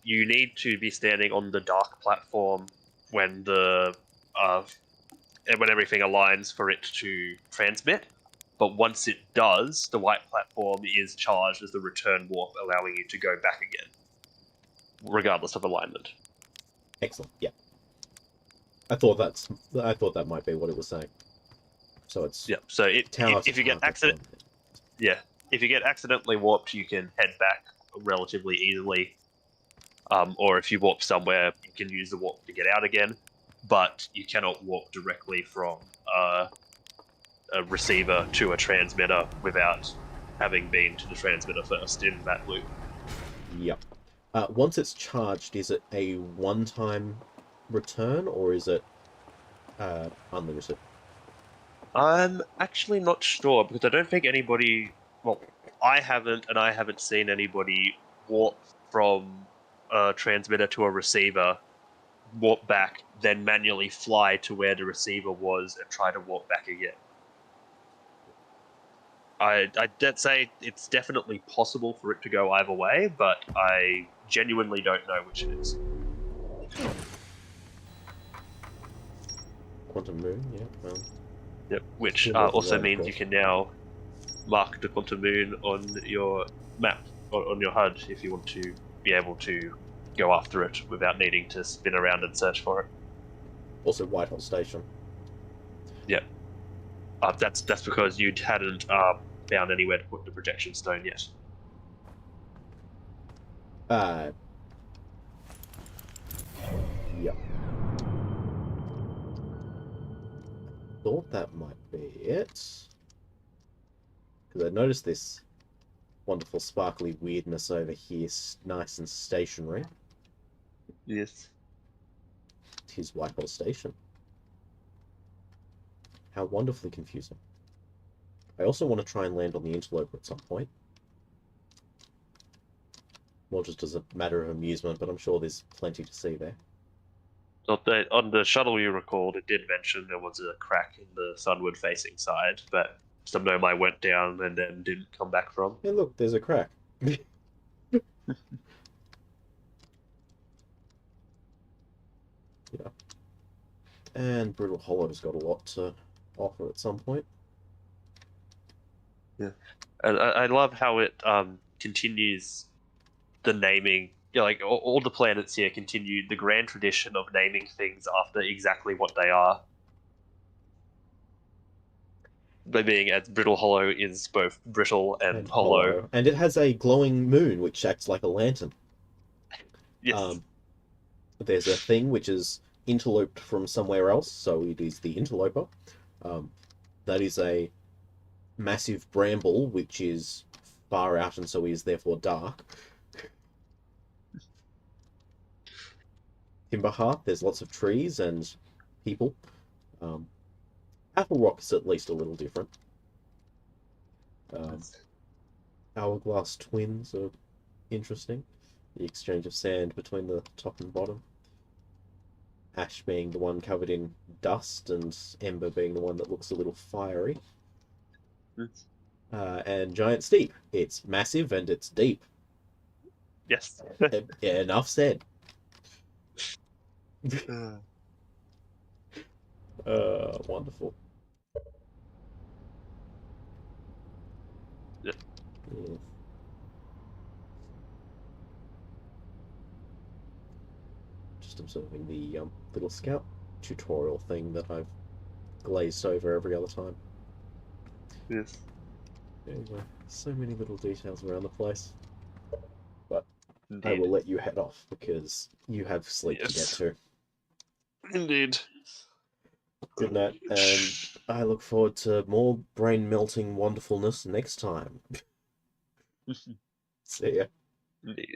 You need to be standing on the dark platform when when everything aligns for it to transmit. But once it does, the white platform is charged as the return warp, allowing you to go back again, regardless of alignment. Excellent. Yeah. I thought that might be what it was saying. So it's So tower if to you get target. if you get accidentally warped, you can head back relatively easily. Or if you warp somewhere, you can use the warp to get out again. But you cannot warp directly from a receiver to a transmitter without having been to the transmitter first in that loop. Yep. Once it's charged, is it a one-time return, or is it unlimited? I'm actually not sure because I don't think anybody. Well, I haven't, and I haven't seen anybody warp from a transmitter to a receiver, warp back, then manually fly to where the receiver was and try to warp back again. I'd say it's definitely possible for it to go either way, but I genuinely don't know which it is. Quantum Moon, yeah. Yep. Which Still more also delayed, of means you course. can now mark the quantum moon on your map, on your HUD, if you want to be able to go after it without needing to spin around and search for it. Also, Whitehall Station. Yeah. That's because you hadn't found anywhere to put the projection stone yet. Uh, yep. Thought that might be it. Because I noticed this wonderful sparkly weirdness over here, nice and stationary. Yes. Tis Whitehall Station. How wonderfully confusing. I also want to try and land on the interloper at some point. More just as a matter of amusement, but I'm sure there's plenty to see there. On the shuttle you recalled, it did mention there was a crack in the sunward-facing side, but some nomai went down and then didn't come back from. Hey, look, there's a crack. Yeah. And Brittle Hollow's got a lot to offer at some point. Yeah, and I love how it continues the naming. Yeah, like all the planets here continue the grand tradition of naming things after exactly what they are. By being as Brittle Hollow is both brittle and And hollow. hollow. And it has a glowing moon, which acts like a lantern. Yes. There's a thing which is interloped from somewhere else, so it is the interloper. That is a massive bramble, which is far out and so is therefore dark. Timberhearth, there's lots of trees and people. Apple Rock is at least a little different. Hourglass Twins are interesting. The exchange of sand between the top and bottom. Ash being the one covered in dust, and Ember being the one that looks a little fiery. And Giant Steep. It's massive and it's deep. Yes. Enough said. Wonderful. Yeah. just observing the little scout tutorial thing that I've glazed over every other time. Yes. Anyway, so many little details around the place. But I Indeed. will let you head off because you have sleep to get Yes. to. Indeed. Good night, and I look forward to more brain melting wonderfulness next time. See ya. Indeed.